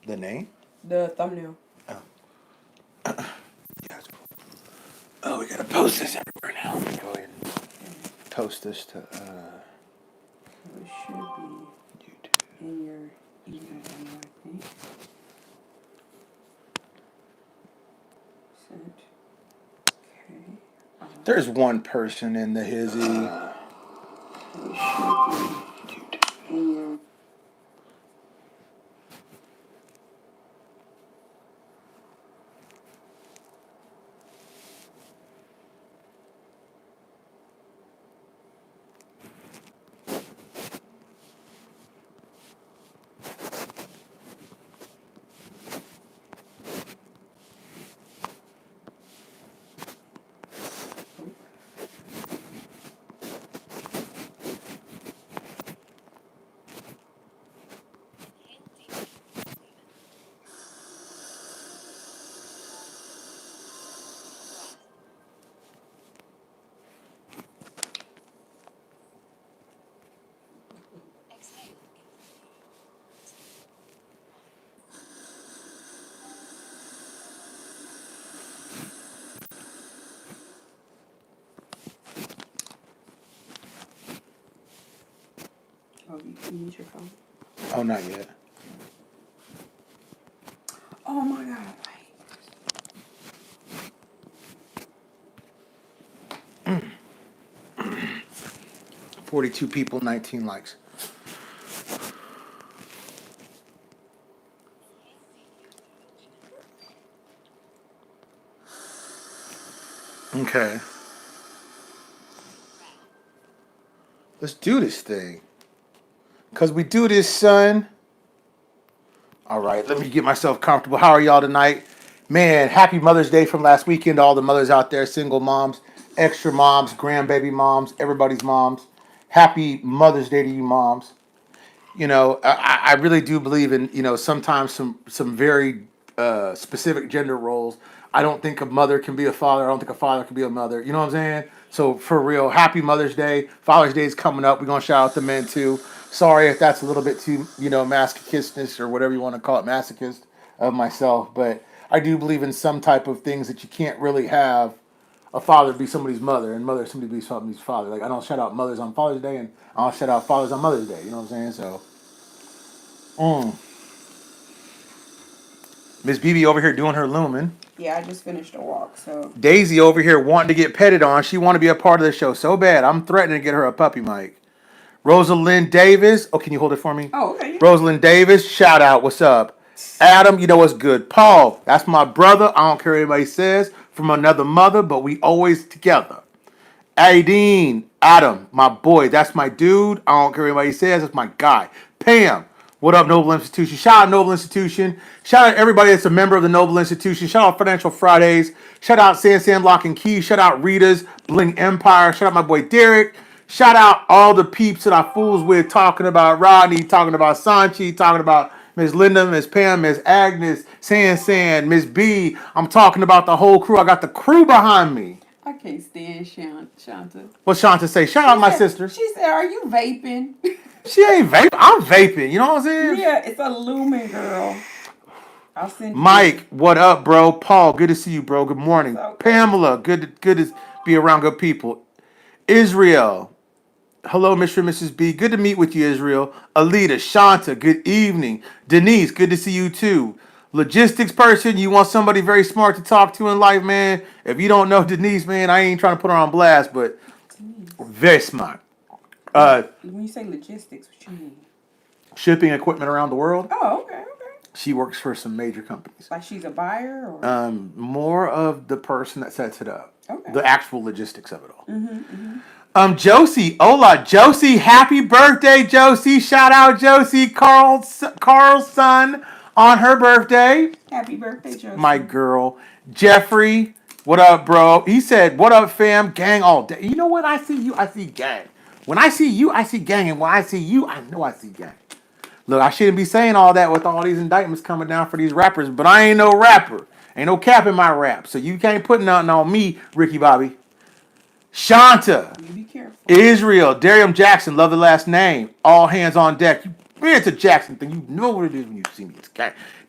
The name? The thumbnail. Oh. Yeah. Oh, we gotta post this everywhere now. Let me go ahead and post this to It should be YouTube. in your email, I think. Sent. Okay. There's one person in the hizzy. It should be in your. Oh, you need your phone. Oh, not yet. Oh my God. 42 people, 19 likes. Okay. Let's do this thing. Because we do this, son. All right, let me get myself comfortable. How are y'all tonight? Man, happy Mother's Day from last weekend to all the mothers out there, single moms, extra moms, grandbaby moms, everybody's moms. Happy Mother's Day to you moms. You know, I really do believe in, you know, sometimes some very specific gender roles. I don't think a mother can be a father. I don't think a father can be a mother. You know what I'm saying? So for real, happy Mother's Day. Father's Day is coming up. We're going to shout out the men too. Sorry if that's a little bit too, you know, masochistness or whatever you want to call it, masochist of myself. But I do believe in some type of things that you can't really have a father be somebody's mother and mother somebody be somebody's father. Like I don't shout out mothers on Father's Day and I don't shout out fathers on Mother's Day. You know what I'm saying? So, Miss BB over here doing her lumen. Yeah, I just finished a walk, so. Daisy over here wanting to get petted on. She want to be a part of the show so bad. I'm threatening to get her a puppy mic. Rosalind Davis. Oh, can you hold it for me? Oh, okay. Yeah. Rosalind Davis, shout out. What's up? Adam, you know what's good. Paul, that's my brother. I don't care what anybody says. From another mother, but we always together. Aideen, Adam, my boy. That's my dude. I don't care what anybody says. That's my guy. Pam, what up, Noble Institution? Shout out Noble Institution. Shout out everybody that's a member of the Noble Institution. Shout out Financial Fridays. Shout out San Lock and Key. Shout out Rita's Bling Empire. Shout out my boy Derek. Shout out all the peeps that I fools with talking about Rodney, talking about Sanchi, talking about Miss Linda, Miss Pam, Miss Agnes, San, Miss B. I'm talking about the whole crew. I got the crew behind me. I can't stand Shanta. What Shanta say? Shout out my sister. She said, "Are you vaping?" She ain't vaping. I'm vaping. You know what I'm saying? Yeah, it's a lumen, girl. I'll send you. Mike, what up, bro? Paul, good to see you, bro. Good morning. Okay. Pamela, good to be around good people. Israel, hello, Mr. and Mrs. B. Good to meet with you, Israel. Alita, Shanta, good evening. Denise, good to see you too. Logistics person, you want somebody very smart to talk to in life, man. If you don't know Denise, man, I ain't trying to put her on blast, but very smart. When you say logistics, what you mean? Shipping equipment around the world. Oh, okay. She works for some major companies. Like she's a buyer, or more of the person that sets it up. Okay. The actual logistics of it all. Josie, hola, Josie, happy birthday, Josie. Shout out Josie, Carl's son on her birthday. Happy birthday, Josie. My girl. Jeffrey, what up, bro? He said, what up, fam? Gang all day. You know what? I see you, I see gang. When I see you, I see gang. And when I see you, I know I see gang. Look, I shouldn't be saying all that with all these indictments coming down for these rappers, but I ain't no rapper. Ain't no cap in my rap. So you can't put nothing on me, Ricky Bobby. Shanta. You be careful. Israel. Darium Jackson. Love the last name. All hands on deck. Man, it's a Jackson thing. You know what it is when you see me. It's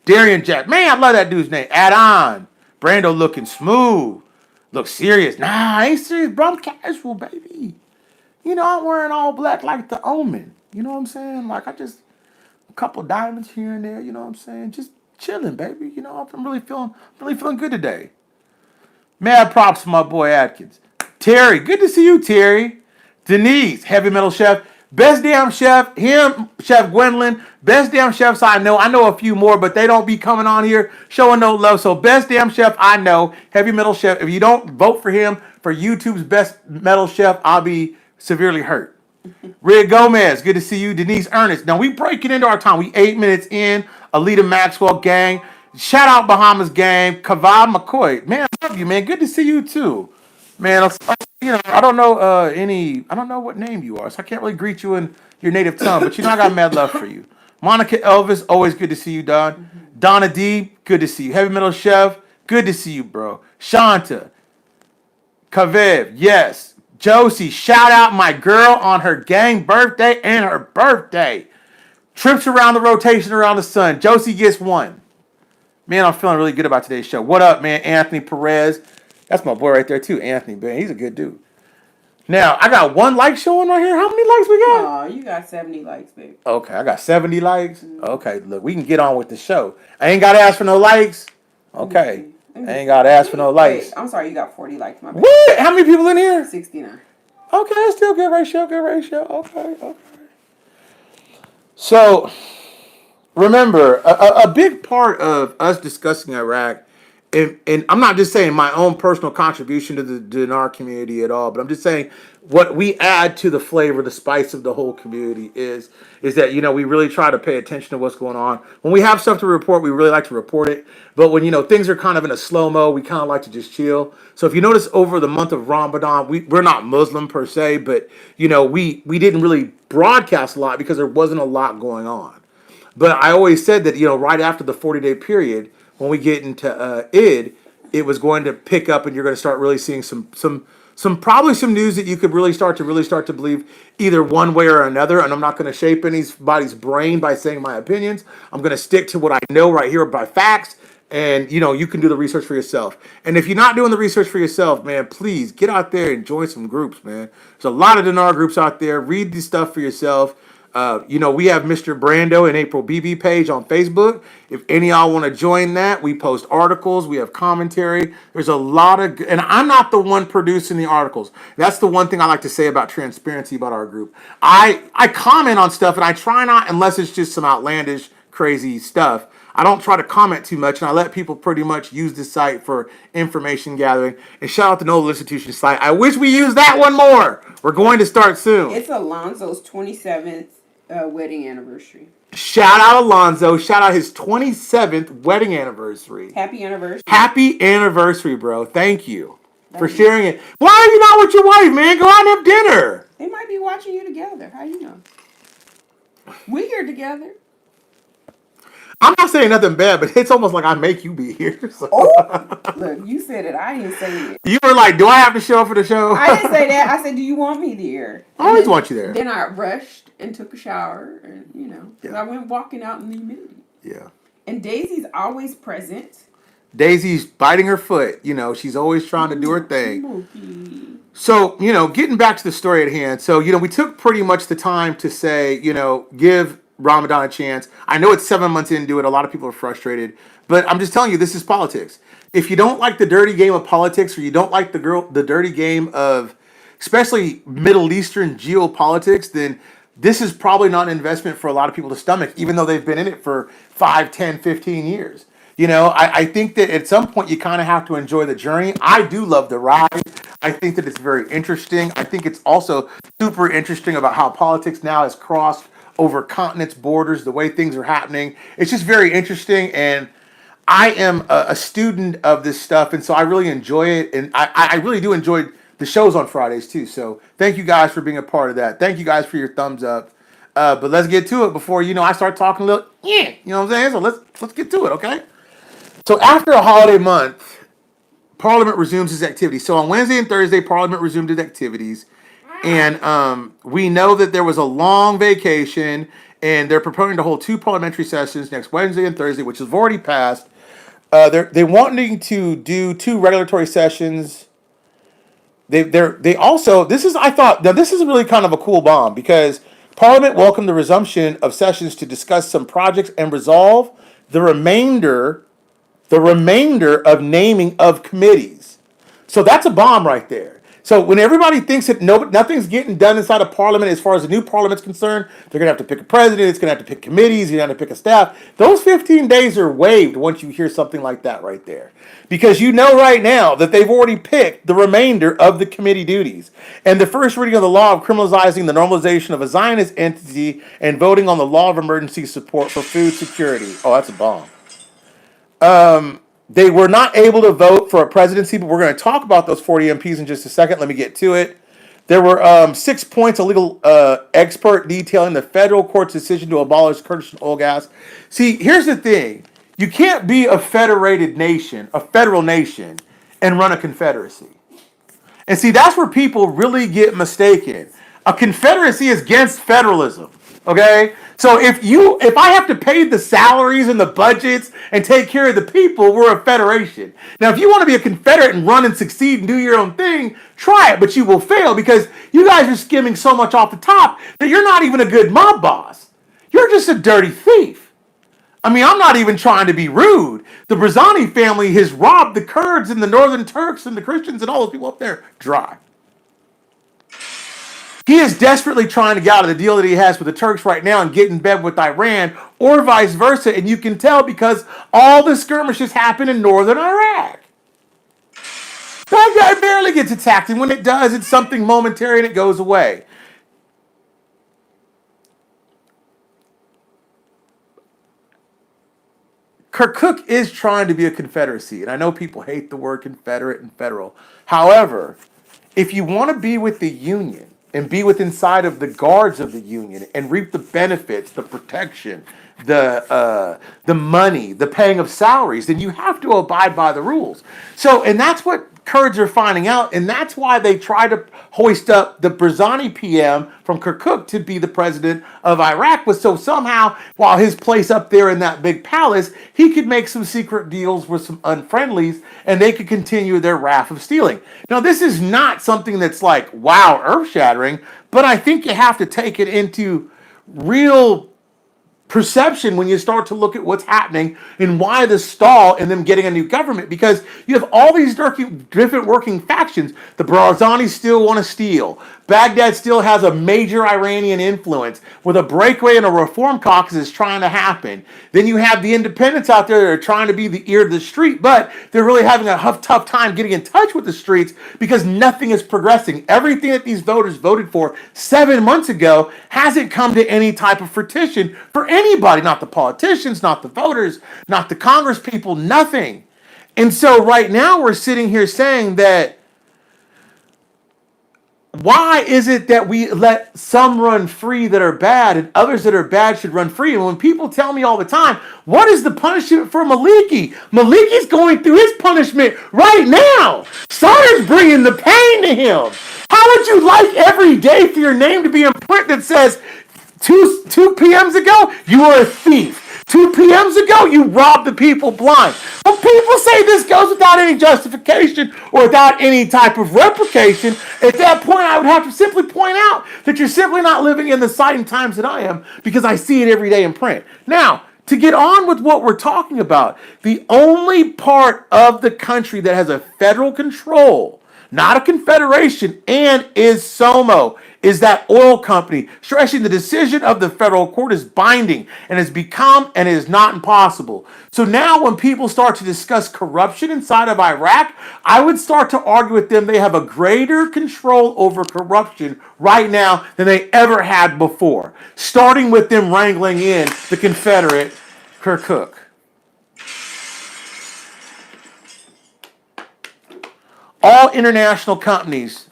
Darian Jackson. Man, I love that dude's name. Add on. Brando looking smooth. Look serious. Nah, I ain't serious, bro. I'm casual, baby. You know, I'm wearing all black like the Omen. You know what I'm saying? Like, a couple diamonds here and there. You know what I'm saying? Just chilling, baby. You know, I'm really feeling good today. Mad props to my boy Atkins. Terry, good to see you, Terry. Denise, heavy metal chef. Best damn chef, him, Chef Gwendolyn. Best damn chefs I know. I know a few more, but they don't be coming on here showing no love. So best damn chef I know, heavy metal chef. If you don't vote for him for YouTube's best metal chef, I'll be severely hurt. Red Gomez, good to see you. Denise Ernest. Now we breaking into our time. We 8 minutes in. Alita Maxwell gang. Shout out Bahamas gang. Kavad McCoy. Man, I love you, man. Good to see you too. Man, I don't know I don't know what name you are, so I can't really greet you in your native tongue, but you know I got mad love for you. Monica Elvis, always good to see you, Don. Donna D, good to see you. Heavy Metal Chef, good to see you, bro. Shanta, Kaviv, yes. Josie, shout out my girl on her gang birthday and her birthday. Trips around the rotation around the sun. Josie gets one. Man, I'm feeling really good about today's show. What up, man? Anthony Perez. That's my boy right there, too. Anthony, man. He's a good dude. Now, I got one like showing right here. How many likes we got? Oh, you got 70 likes, baby. Okay, I got 70 likes. Okay, look, we can get on with the show. I ain't got to ask for no likes. Okay. I ain't got to ask for no likes. Wait, I'm sorry, you got 40 likes, my bad. What? How many people in here? 69. Okay, that's still good ratio, Okay. So, remember, a big part of us discussing Iraq, and I'm not just saying my own personal contribution to the Dinar community at all, but I'm just saying what we add to the flavor, the spice of the whole community is that, you know, we really try to pay attention to what's going on. When we have stuff to report, we really like to report it. But when, you know, things are kind of in a slow-mo, we kind of like to just chill. So if you notice over the month of Ramadan, we're not Muslim per se, but, you know, we didn't really broadcast a lot because there wasn't a lot going on. But I always said that, you know, right after the 40-day period, when we get into Id, it was going to pick up, and you're going to start really seeing some probably some news that you could really start to believe either one way or another. And I'm not going to shape anybody's brain by saying my opinions. I'm going to stick to what I know right here by facts. And, you know, you can do the research for yourself. And if you're not doing the research for yourself, man, please get out there and join some groups, man. There's a lot of Dinar groups out there. Read this stuff for yourself. You know, we have Mr. Brando and April BB page on Facebook. If any of y'all want to join that, we post articles. We have commentary. There's a lot of, and I'm not the one producing the articles. That's the one thing I like to say about transparency about our group. I comment on stuff, and I try not, unless it's just some outlandish, crazy stuff. I don't try to comment too much, and I let people pretty much use this site for information gathering. And shout out to Noble Institution site. I wish we used that one more. We're going to start soon. It's Alonzo's 27th wedding anniversary. Shout out Alonzo. Shout out his 27th wedding anniversary. Happy anniversary. Happy anniversary, bro. Thank you for sharing it. Why are you not with your wife, man? Go out and have dinner. They might be watching you together. How you know? We here together. I'm not saying nothing bad, but it's almost like I make you be here. So. Oh, look, you said it. I didn't say it. You were like, do I have to show up for the show? I didn't say that. I said, do you want me there? I always want you there. Then I rushed and took a shower, and, you know, I went walking out in the humidity. Yeah. And Daisy's always present. Daisy's biting her foot. You know, she's always trying to do her thing. So, you know, getting back to the story at hand. So, you know, we took pretty much the time to say, you know, give Ramadan a chance. I know it's 7 months into it. A lot of people are frustrated. But I'm just telling you, this is politics. If you don't like the dirty game of politics, or you don't like the dirty game of especially Middle Eastern geopolitics, then this is probably not an investment for a lot of people to stomach, even though they've been in it for 5, 10, 15 years. You know, I think that at some point you kind of have to enjoy the journey. I do love the ride. I think that it's very interesting. I think it's also super interesting about how politics now has crossed over continents, borders, the way things are happening. It's just very interesting, and I am a student of this stuff, and so I really enjoy it, and I really do enjoy the shows on Fridays too. So thank you guys for being a part of that. Thank you guys for your thumbs up. But let's get to it before, you know, I start talking a little, you know what I'm saying? So let's get to it, okay? So after a holiday month, Parliament resumes its activities. So on Wednesday and Thursday, Parliament resumed its activities. And we know that there was a long vacation, and they're proposing to hold 2 parliamentary sessions next Wednesday and Thursday, which have already passed. They wanting to do 2 regulatory sessions. They also, this is, I thought, now this is really kind of a cool bomb, because Parliament welcomed the resumption of sessions to discuss some projects and resolve the remainder of naming of committees. So that's a bomb right there. So when everybody thinks that nothing's getting done inside of Parliament as far as the new Parliament's concerned, they're going to have to pick a president, it's going to have to pick committees, you're going to have to pick a staff. Those 15 days are waived once you hear something like that right there. Because you know right now that they've already picked the remainder of the committee duties. And the first reading of the law of criminalizing the normalization of a Zionist entity and voting on the law of emergency support for food security. Oh, that's a bomb. They were not able to vote for a presidency, but we're going to talk about those 40 MPs in just a second. Let me get to it. There were 6 points, a legal expert detailing the federal court's decision to abolish Kurdish oil gas. See, here's the thing. You can't be a federated nation, a federal nation, and run a confederacy. And see, that's where people really get mistaken. A confederacy is against federalism. Okay? So if I have to pay the salaries and the budgets and take care of the people, we're a federation. Now, if you want to be a confederate and run and succeed and do your own thing, try it, but you will fail because you guys are skimming so much off the top that you're not even a good mob boss. You're just a dirty thief. I mean, I'm not even trying to be rude. The Barzani family has robbed the Kurds and the Northern Turks and the Christians and all those people up there dry. He is desperately trying to get out of the deal that he has with the Turks right now and get in bed with Iran, or vice versa. And you can tell because all the skirmishes happen in northern Iraq. Baghdad barely gets attacked, and when it does, it's something momentary and it goes away. Kirkuk is trying to be a confederacy, and I know people hate the word confederate and federal. However, if you want to be with the Union, and be with inside of the guards of the Union and reap the benefits, the protection, the money, the paying of salaries, then you have to abide by the rules. So, and that's what Kurds are finding out, and that's why they try to hoist up the Barzani PM from Kirkuk to be the president of Iraq, was so somehow, while his place up there in that big palace, he could make some secret deals with some unfriendlies, and they could continue their wrath of stealing. Now, this is not something that's like, wow, earth-shattering, but I think you have to take it into real perception when you start to look at what's happening and why the stall in them getting a new government, because you have all these different working factions. The Barzanis still want to steal. Baghdad still has a major Iranian influence with a breakaway and a reform caucus is trying to happen. Then you have the independents out there that are trying to be the ear of the street, but they're really having a tough time getting in touch with the streets because nothing is progressing. Everything that these voters voted for 7 months ago hasn't come to any type of fruition for anybody, not the politicians, not the voters, not the Congress people, nothing. And so right now we're sitting here saying that why is it that we let some run free that are bad and others that are bad should run free? And when people tell me all the time, what is the punishment for Maliki? Maliki's going through his punishment right now. Sardar's bringing the pain to him. How would you like every day for your name to be in print that says 2 PMs ago, you were a thief. 2 PMs ago, you robbed the people blind. When people say this goes without any justification or without any type of replication, at that point, I would have to simply point out that you're simply not living in the exciting times that I am, because I see it every day in print. Now, to get on with what we're talking about, the only part of the country that has a federal control, not a confederation, and is SOMO, is that oil company, stressing the decision of the federal court is binding and has become and is not impossible. So now when people start to discuss corruption inside of Iraq, I would start to argue with them they have a greater control over corruption right now than they ever had before, starting with them wrangling in the Confederate Kirkuk. All international companies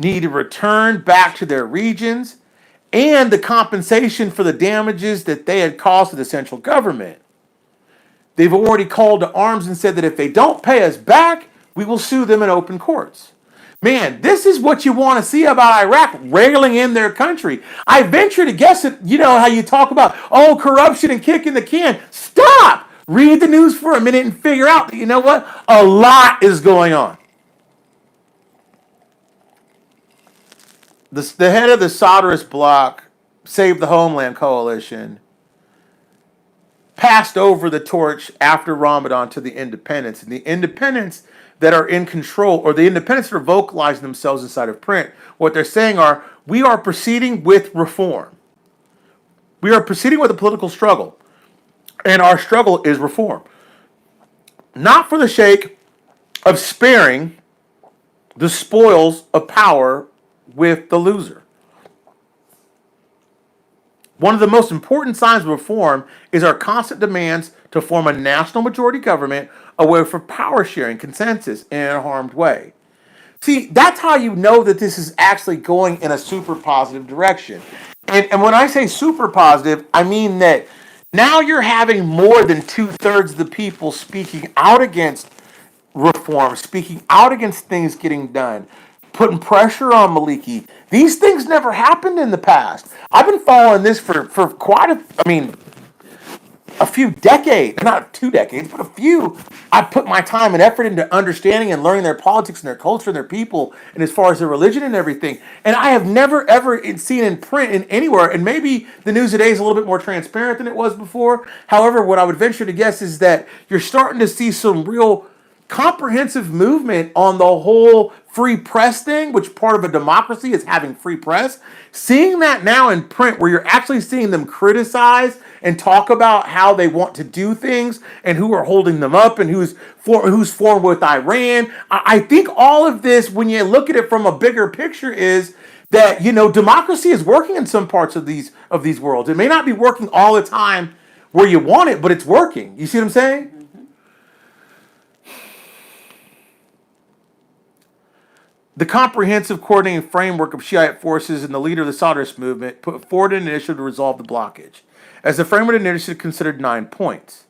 need to return back to their regions and the compensation for the damages that they had caused to the central government. They've already called to arms and said that if they don't pay us back, we will sue them in open courts. Man, this is what you want to see about Iraq railing in their country. I venture to guess that, you know, how you talk about, oh, corruption and kicking the can. Stop! Read the news for a minute and figure out that, you know what? A lot is going on. The head of the Soderist bloc, Save the Homeland Coalition, passed over the torch after Ramadan to the independents. And the independents that are in control, or the independents that are vocalizing themselves inside of print, what they're saying are, we are proceeding with reform. We are proceeding with a political struggle. And our struggle is reform. Not for the sake of sparing the spoils of power with the loser. One of the most important signs of reform is our constant demands to form a national majority government away from power sharing consensus in a harmed way. See, that's how you know that this is actually going in a super positive direction. And when I say super positive, I mean that now you're having more than 2/3 of the people speaking out against reform, speaking out against things getting done, putting pressure on Maliki. These things never happened in the past. I've been following this for quite a few decades, not 2 decades, but a few. I put my time and effort into understanding and learning their politics and their culture and their people, and as far as their religion and everything. And I have never ever seen in print in anywhere, and maybe the news today is a little bit more transparent than it was before. However, what I would venture to guess is that you're starting to see some real comprehensive movement on the whole free press thing, which part of a democracy is having free press. Seeing that now in print, where you're actually seeing them criticize and talk about how they want to do things and who are holding them up and who's formed with Iran. I think all of this, when you look at it from a bigger picture, is that, you know, democracy is working in some parts of these worlds. It may not be working all the time where you want it, but it's working. You see what I'm saying? The comprehensive coordinating framework of Shiite forces and the leader of the Soderist movement put forward an initiative to resolve the blockage. As the framework initiative considered 9 points.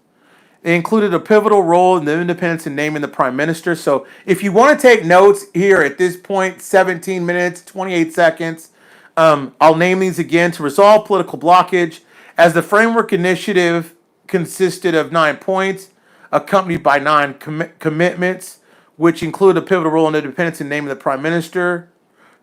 It included a pivotal role in the independence in naming the prime minister. So if you want to take notes here at this point, 17 minutes, 28 seconds, I'll name these again. To resolve political blockage, as the framework initiative consisted of 9 points, accompanied by 9 commitments, which include a pivotal role in independence in naming the prime minister,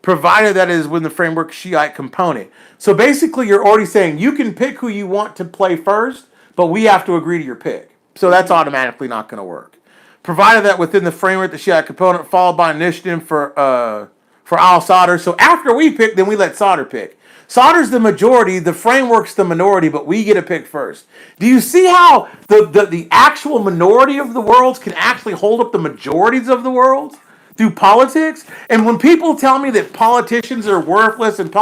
provided that it is within the framework Shiite component. So basically, you're already saying you can pick who you want to play first, but we have to agree to your pick. So that's automatically not going to work. Provided that within the framework the Shiite component, followed by an initiative for al-Sadr. So after we pick, then we let Sadr pick. Sadr's the majority, the framework's the minority, but we get to pick first. Do you see how the actual minority of the worlds can actually hold up the majorities of the worlds through politics? And when people tell me that politicians are worthless and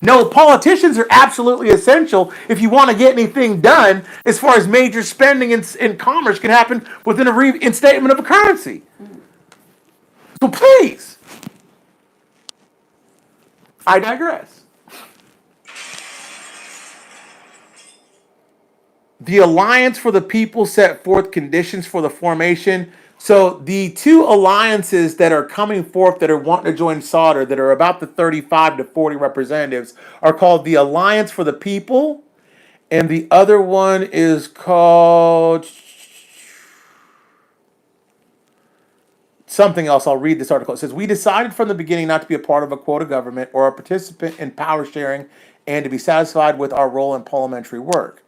no, politicians are absolutely essential if you want to get anything done as far as major spending in commerce can happen within a reinstatement of a currency. So please, I digress. The Alliance for the People set forth conditions for the formation. So the two alliances that are coming forth that are wanting to join Sadr, that are about the 35 to 40 representatives, are called the Alliance for the People. And the other one is called something else. I'll read this article. It says, we decided from the beginning not to be a part of a quota government or a participant in power sharing and to be satisfied with our role in parliamentary work.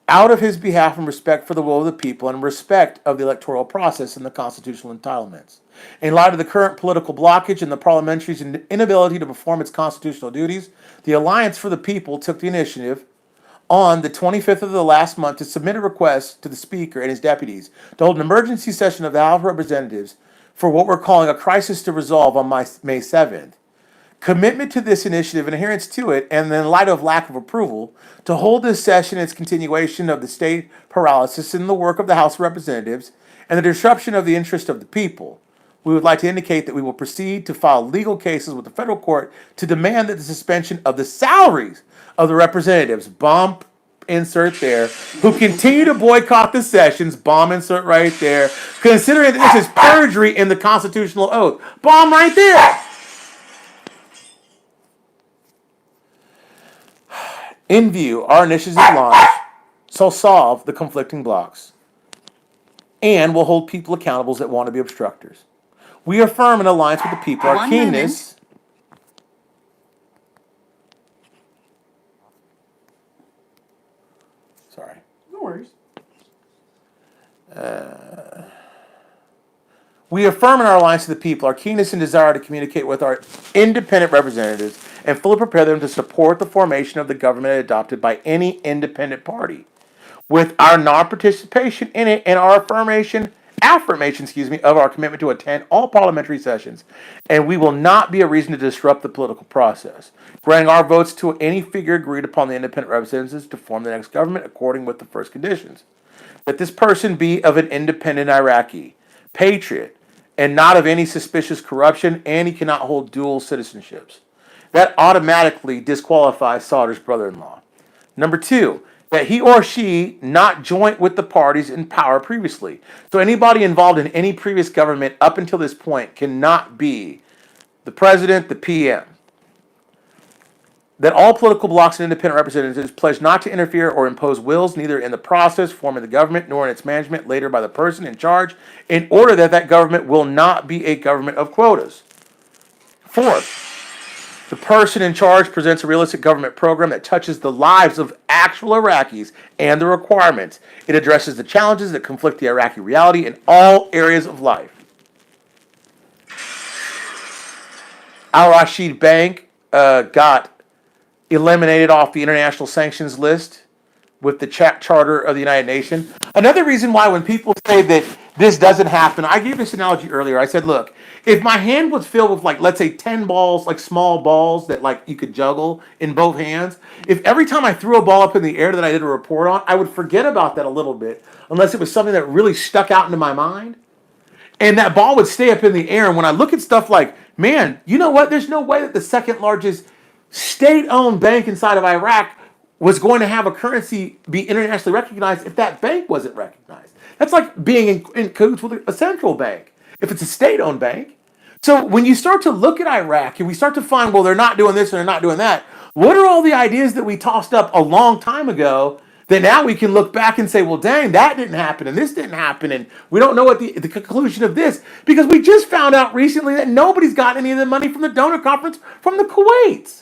Out of his behalf and respect for the will of the people and respect of the electoral process and the constitutional entitlements. In light of the current political blockage and the parliamentary's inability to perform its constitutional duties, the Alliance for the People took the initiative on the 25th of the last month to submit a request to the Speaker and his deputies to hold an emergency session of the House of Representatives for what we're calling a crisis to resolve on May 7th. Commitment to this initiative and adherence to it, and in light of lack of approval, to hold this session its continuation of the state paralysis in the work of the House of Representatives and the disruption of the interest of the people. We would like to indicate that we will proceed to file legal cases with the federal court to demand that the suspension of the salaries of the representatives, bump, insert there, who continue to boycott the sessions, bomb insert right there, considering that this is perjury in the constitutional oath. Bomb right there. In view, our initiatives launch shall solve the conflicting blocks and will hold people accountable that want to be obstructors. We affirm an alliance with the people, our keenness. Sorry. No worries. We affirm in our alliance with the people our keenness and desire to communicate with our independent representatives and fully prepare them to support the formation of the government adopted by any independent party. With our non-participation in it and our affirmation, of our commitment to attend all parliamentary sessions, and we will not be a reason to disrupt the political process. Granting our votes to any figure agreed upon the independent representatives to form the next government according with the first conditions. That this person be of an independent Iraqi, patriot, and not of any suspicious corruption, and he cannot hold dual citizenships. That automatically disqualifies Sauter's brother-in-law. Number 2, that he or she not joint with the parties in power previously. So anybody involved in any previous government up until this point cannot be the president, the PM. That all political blocs and independent representatives pledge not to interfere or impose wills, neither in the process forming the government nor in its management later by the person in charge, in order that that government will not be a government of quotas. 4th, the person in charge presents a realistic government program that touches the lives of actual Iraqis and the requirements. It addresses the challenges that conflict the Iraqi reality in all areas of life. Al Rashid Bank got eliminated off the international sanctions list with the charter of the United Nations. Another reason why when people say that this doesn't happen, I gave this analogy earlier. I said, look, if my hand was filled with, like, let's say 10 balls, like small balls that, like, you could juggle in both hands, if every time I threw a ball up in the air that I did a report on, I would forget about that a little bit unless it was something that really stuck out into my mind. And that ball would stay up in the air. And when I look at stuff like, man, you know what? There's no way that the second largest state-owned bank inside of Iraq was going to have a currency be internationally recognized if that bank wasn't recognized. That's like being in cahoots with a central bank if it's a state-owned bank. So when you start to look at Iraq and we start to find, well, they're not doing this and they're not doing that, what are all the ideas that we tossed up a long time ago that now we can look back and say, well, dang, that didn't happen and this didn't happen and we don't know what the conclusion of this, because we just found out recently that nobody's got any of the money from the donor conference from the Kuwait.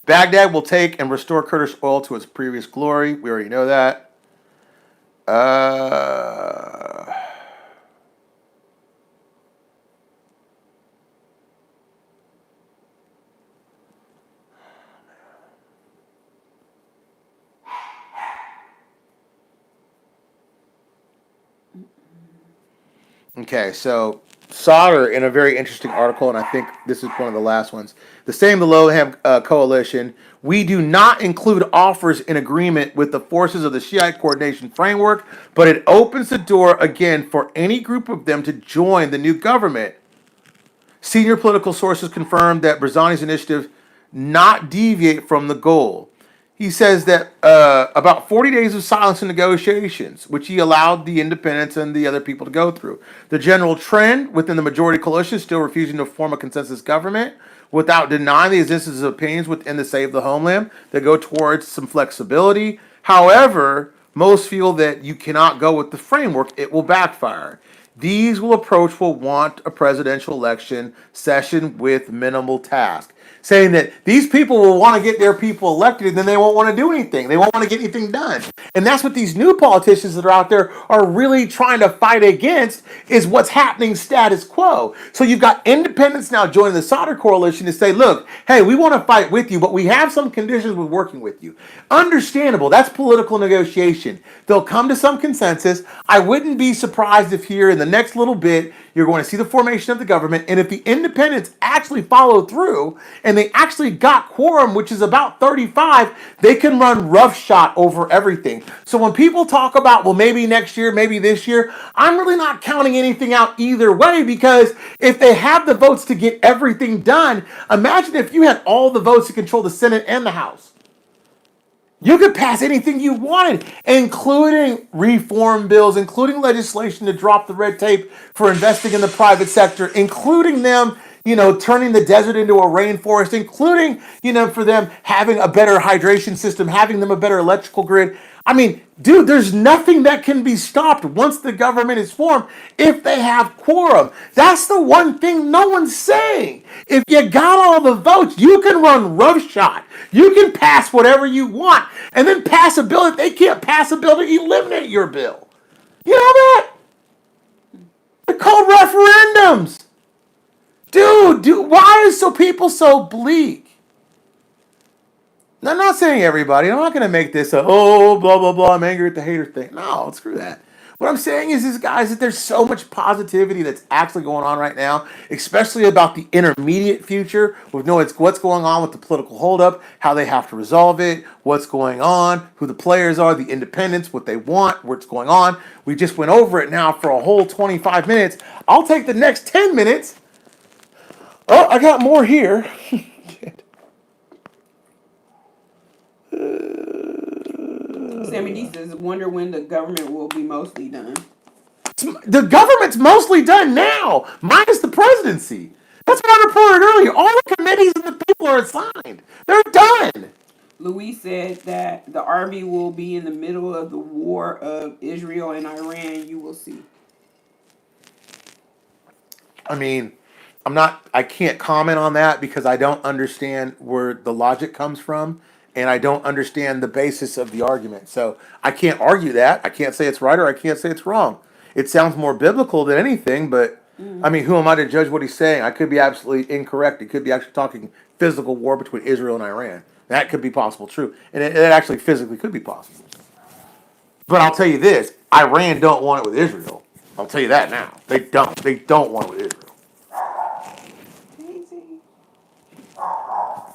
Baghdad will take and restore Kurdish oil to its previous glory. We already know that. Okay, so Sauter, in a very interesting article, and I think this is one of the last ones, the same the Loham Coalition, we do not include offers in agreement with the forces of the Shiite Coordination Framework, but it opens the door again for any group of them to join the new government. Senior political sources confirmed that Barzani's initiative not deviate from the goal. He says that about 40 days of silence and negotiations, which he allowed the independents and the other people to go through. The general trend within the majority coalition is still refusing to form a consensus government without denying the existence of opinions within the Save the Homeland that go towards some flexibility. However, most feel that you cannot go with the framework, it will backfire. These will want a presidential election session with minimal task. Saying that these people will want to get their people elected and then they won't want to do anything. They won't want to get anything done. And that's what these new politicians that are out there are really trying to fight against, is what's happening status quo. So you've got independents now joining the Sauter Coalition to say, look, hey, we want to fight with you, but we have some conditions with working with you. Understandable. That's political negotiation. They'll come to some consensus. I wouldn't be surprised if here in the next little bit, You're going to see the formation of the government. And if the independents actually follow through and they actually got quorum, which is about 35, they can run roughshod over everything. So when people talk about, well, maybe next year, maybe this year, I'm really not counting anything out either way, because if they have the votes to get everything done, imagine if you had all the votes to control the Senate and the House. You could pass anything you wanted, including reform bills, including legislation to drop the red tape for investing in the private sector, including them, turning the desert into a rainforest, including, for them having a better hydration system, having them a better electrical grid. I mean, dude, there's nothing that can be stopped once the government is formed if they have quorum. That's the one thing no one's saying. If you got all the votes, you can run roughshod. You can pass whatever you want, and then pass a bill. If they can't pass a bill, to eliminate your bill. You know that? They're called referendums. Dude, why is people so bleak? I'm not saying everybody. I'm not going to make this blah, blah, blah, I'm angry at the hater thing. No, screw that. What I'm saying is guys, that there's so much positivity that's actually going on right now, especially about the intermediate future, with knowing what's going on with the political holdup, how they have to resolve it, what's going on, who the players are, the independents, what they want, what's going on. We just went over it now for a whole 25 minutes. I'll take the next 10 minutes. Oh, I got more here. Sammy D says, wonder when the government will be mostly done. The government's mostly done now, minus the presidency. That's what I reported earlier. All the committees and the people are assigned. They're done. Louis said that the army will be in the middle of the war of Israel and Iran. You will see. I mean, I can't comment on that because I don't understand where the logic comes from, and I don't understand the basis of the argument. So I can't argue that. I can't say it's right or I can't say it's wrong. It sounds more biblical than anything, but I mean, who am I to judge what he's saying? I could be absolutely incorrect. It could be actually talking physical war between Israel and Iran. That could be possible, true. And it actually physically could be possible. But I'll tell you this, Iran don't want it with Israel. I'll tell you that now. They don't. They don't want it with Israel.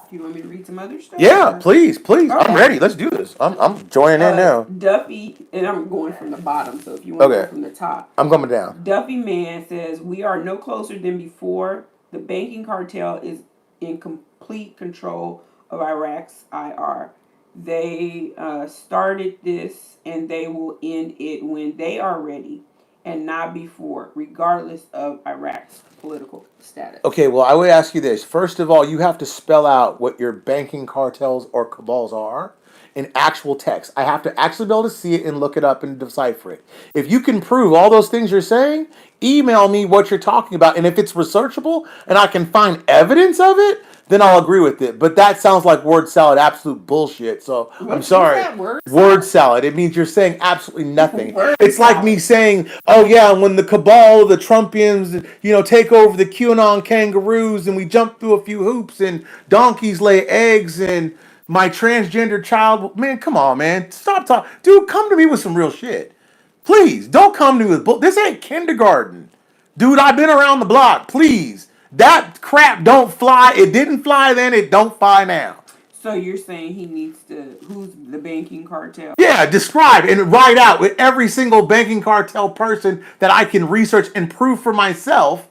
Do you want me to read some other stuff? Yeah, please. Okay. I'm ready. Let's do this. I'm joining in now. Duffy, and I'm going from the bottom, so if you want to go from the top. I'm coming down. Duffy Man says, we are no closer than before. The banking cartel is in complete control of Iraq's IR. They started this, and they will end it when they are ready, and not before, regardless of Iraq's political status. Okay, well, I would ask you this. First of all, you have to spell out what your banking cartels or cabals are in actual text. I have to actually be able to see it and look it up and decipher it. If you can prove all those things you're saying, email me what you're talking about. And if it's researchable and I can find evidence of it, then I'll agree with it. But that sounds like word salad, absolute bullshit. So I'm sorry. Word salad. It means you're saying absolutely nothing. It's like me saying, oh yeah, when the cabal, the Trumpians, take over the QAnon kangaroos and we jump through a few hoops and donkeys lay eggs and my transgender child. Man, come on, man. Stop talking. Dude, come to me with some real shit. Please, don't come to me with this ain't kindergarten. Dude, I've been around the block. Please. That crap don't fly. It didn't fly then. It don't fly now. So you're saying he needs to, who's the banking cartel? Yeah, describe and write out with every single banking cartel person that I can research and prove for myself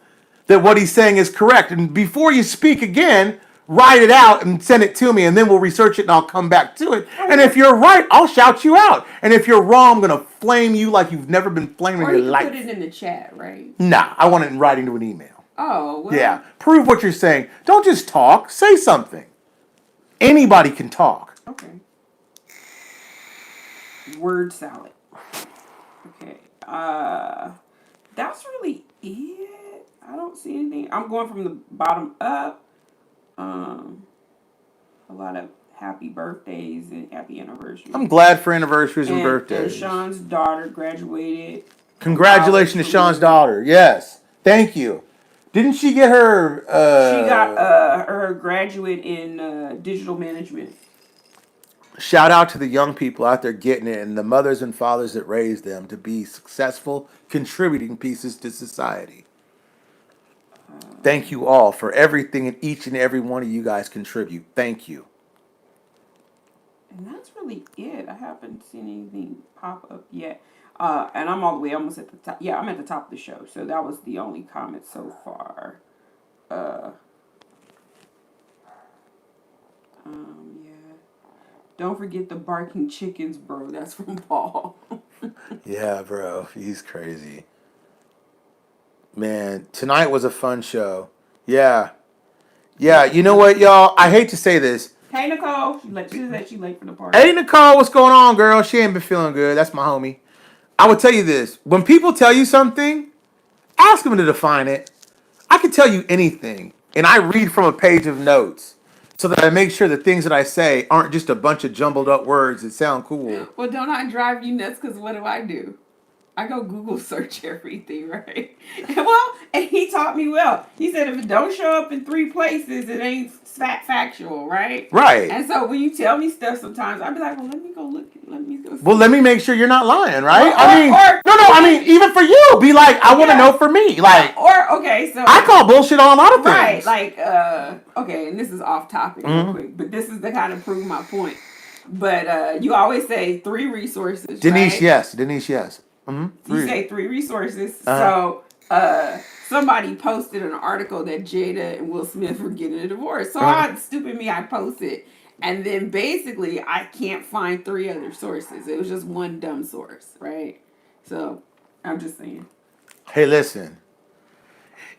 that what he's saying is correct. And before you speak again, write it out and send it to me, and then we'll research it and I'll come back to it. And if you're right, I'll shout you out. And if you're wrong, I'm going to flame you like you've never been flamed in your life. Put it in the chat, right? Nah, I want it in writing to an email. Oh, well. Yeah, prove what you're saying. Don't just talk. Say something. Anybody can talk. Okay. Word salad. Okay. That's really it. I don't see anything. I'm going from the bottom up. A lot of happy birthdays and happy anniversaries. I'm glad for anniversaries and birthdays. And Sean's daughter graduated. Congratulations to Sean's daughter. Yes. Thank you. Didn't she get her... she got her graduate in digital management. Shout out to the young people out there getting it and the mothers and fathers that raised them to be successful, contributing pieces to society. Thank you all for everything and each and every one of you guys contribute. Thank you. And that's really it. I haven't seen anything pop up yet. And I'm all the way almost at the top. Yeah, I'm at the top of the show. So that was the only comment so far. Uh, yeah. Don't forget the barking chickens, bro. That's from Paul. Yeah, bro. He's crazy. Man, tonight was a fun show. Yeah. Yeah, you know what, y'all? I hate to say this. Hey, Nicole. She said she late for the party. Hey, Nicole, what's going on, girl? She ain't been feeling good. That's my homie. I would tell you this. When people tell you something, ask them to define it. I can tell you anything, and I read from a page of notes so that I make sure the things that I say aren't just a bunch of jumbled up words that sound cool. Well, don't I drive you nuts? Because what do? I go Google search everything, right? And he taught me well. He said if it don't show up in 3 places, it ain't factual, right? Right. And so when you tell me stuff sometimes, I'd be like, well, let me go look. Let me go see. Well, let me make sure you're not lying, right? Or, I mean, even for you, be like, I want to know for me. Like, okay, so. I call bullshit on a lot of things. Right, like, okay, and this is off topic real quick, but this is to kind of prove my point. But you always say 3 resources, Denise, right? yes. Denise, yes. Mm-hmm. You say 3 resources. So somebody posted an article that Jada and Will Smith were getting a divorce. So stupid me, I posted. And then basically I can't find 3 other sources. It was just one dumb source, right? So I'm just saying. Hey, listen.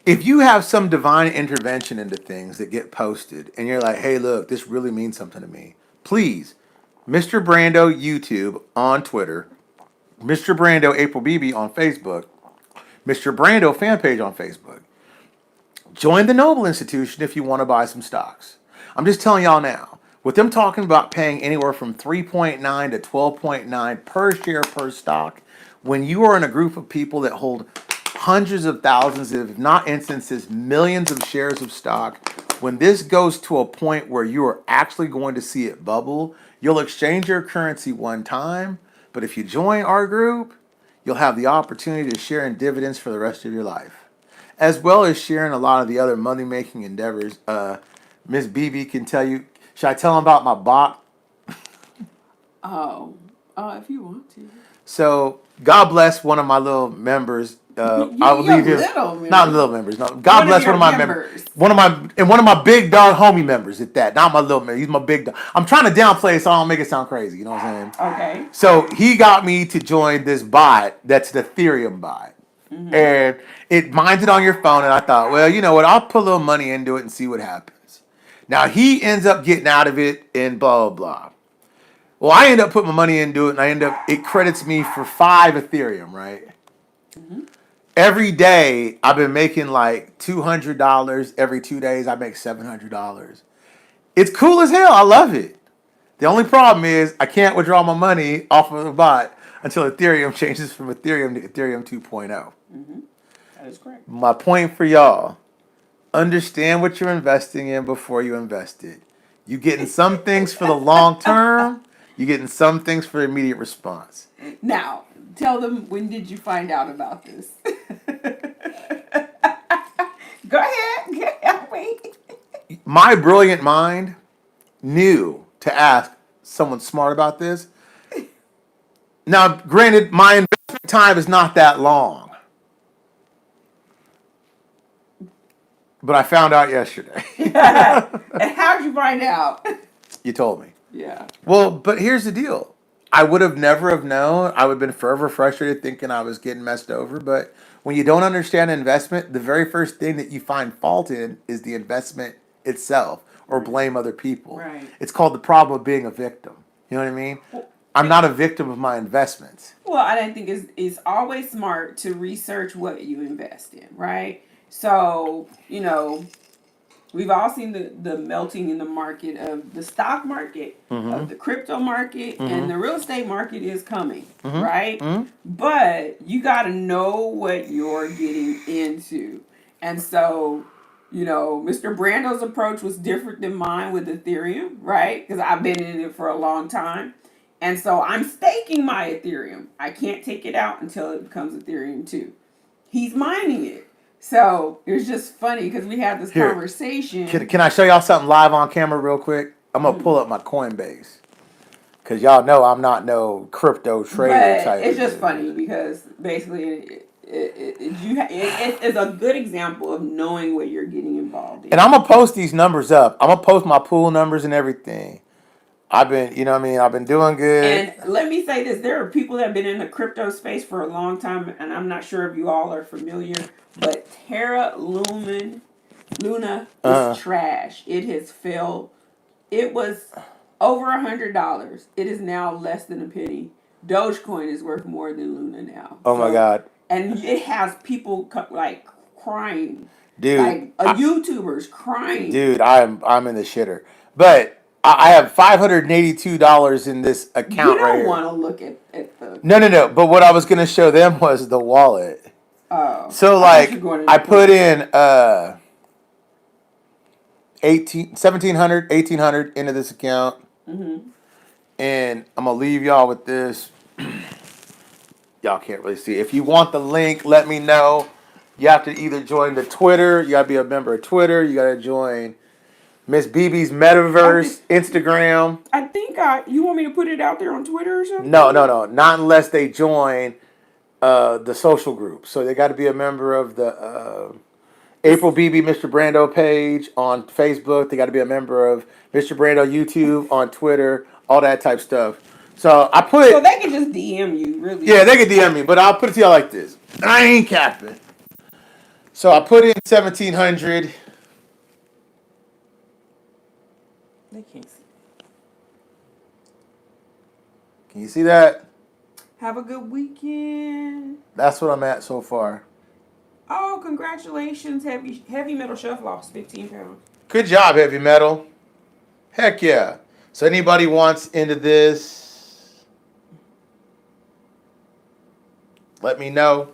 If you have some divine intervention into things that get posted and you're like, hey, look, this really means something to me, please, Mr. Brando YouTube on Twitter, Mr. Brando April BB on Facebook, Mr. Brando fan page on Facebook. Join the Noble Institution if you want to buy some stocks. I'm just telling y'all now, with them talking about paying anywhere from 3.9 to 12.9 per share per stock, when you are in a group of people that hold hundreds of thousands, if not instances, millions of shares of stock, when this goes to a point where you are actually going to see it bubble, you'll exchange your currency one time, but if you join our group, you'll have the opportunity to share in dividends for the rest of your life, as well as sharing a lot of the other money-making endeavors. Miss BB can tell you. Should I tell them about my bot? If you want to. So God bless one of my little members. I'll leave him. Not little members. No, God bless one of my members. One of my big dog homie members at that. Not my little man. He's my big dog. I'm trying to downplay it so I don't make it sound crazy. You know what I'm saying? Okay. So he got me to join this bot that's an Ethereum bot. Mm-hmm. And it mines it on your phone. And I thought, well, you know what? I'll put a little money into it and see what happens. Now he ends up getting out of it and blah, blah, blah. Well, I end up putting my money into it and it credits me for 5 Ethereum, right? Mm-hmm. Every day I've been making like $200. Every 2 days I make $700. It's cool as hell. I love it. The only problem is I can't withdraw my money off of the bot until Ethereum changes from Ethereum to Ethereum 2.0. Mm-hmm. That is correct. My point for y'all, understand what you're investing in before you invest it. You getting some things for the long term. You're getting some things for immediate response. Now, tell them, when did you find out about this? Go ahead. I'll wait. My brilliant mind knew to ask someone smart about this. Now, granted, my investment time is not that long. But I found out yesterday. And how'd you find out? You told me. Yeah. Well, but here's the deal. I would have never have known. I would have been forever frustrated thinking I was getting messed over. But when you don't understand investment, the very first thing that you find fault in is the investment itself or blame other people. Right. It's called the problem of being a victim. You know what I mean? I'm not a victim of my investments. Well, I think it's always smart to research what you invest in, right? So, we've all seen the melting in the market of the stock market, of the crypto market, and the real estate market is coming, right? But you got to know what you're getting into. And so, Mr. Brando's approach was different than mine with Ethereum, right? Because I've been in it for a long time. And so I'm staking my Ethereum. I can't take it out until it becomes Ethereum 2. He's mining it. So it was just funny because we had this Here, conversation. can I show y'all something live on camera real quick? I'm gonna pull up my Coinbase. Cause y'all know I'm not no crypto trader But type. it's of just dude. funny because basically it's a good example of knowing what you're getting involved in. And I'm gonna post these numbers up. I'm gonna post my pool numbers and everything. I've been, you know what I mean? I've been doing good. And let me say this: there are people that have been in the crypto space for a long time, and I'm not sure if you all are familiar, but Luna is Uh, trash. It has failed. It was over $100. It is now less than a penny. Dogecoin is worth more than Luna now. oh my So, God, and it has people like crying, dude, like YouTubers crying. dude, I'm in the shitter. But I have $582 in this You account right don't here. want to look at the. No. But what I was gonna show them was the wallet. Oh, So I thought you were like going to I the put point. in 1,700 into this account, Mm-hmm. and I'm gonna leave y'all with this. Y'all can't really see. If you want the link, let me know. You have to either join the Twitter. You gotta be a member of Twitter. You gotta join Miss BB's I think Metaverse Instagram. you want me to put it out there on Twitter or something? No. Not unless they join the social group. So they got to be a member of the April BB Mr. Brando page on Facebook. They got to be a member of Mr. Brando YouTube on Twitter. All that type stuff. So I put. So they can just DM you, really. Yeah, they can DM me, but I'll put it to y'all like this. I ain't capping. So I put in 1,700. They can't see. Can you see that? Have a good weekend. That's what I'm at so far. Oh, congratulations, heavy metal chef lost 15 pounds. Good job, Heavy Metal. Heck yeah. So anybody wants into this, let me know.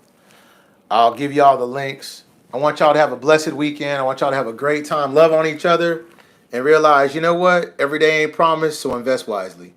I'll give y'all the links. I want y'all to have a blessed weekend. I want y'all to have a great time. Love on each other and realize, you know what? Every day ain't promised, so invest wisely.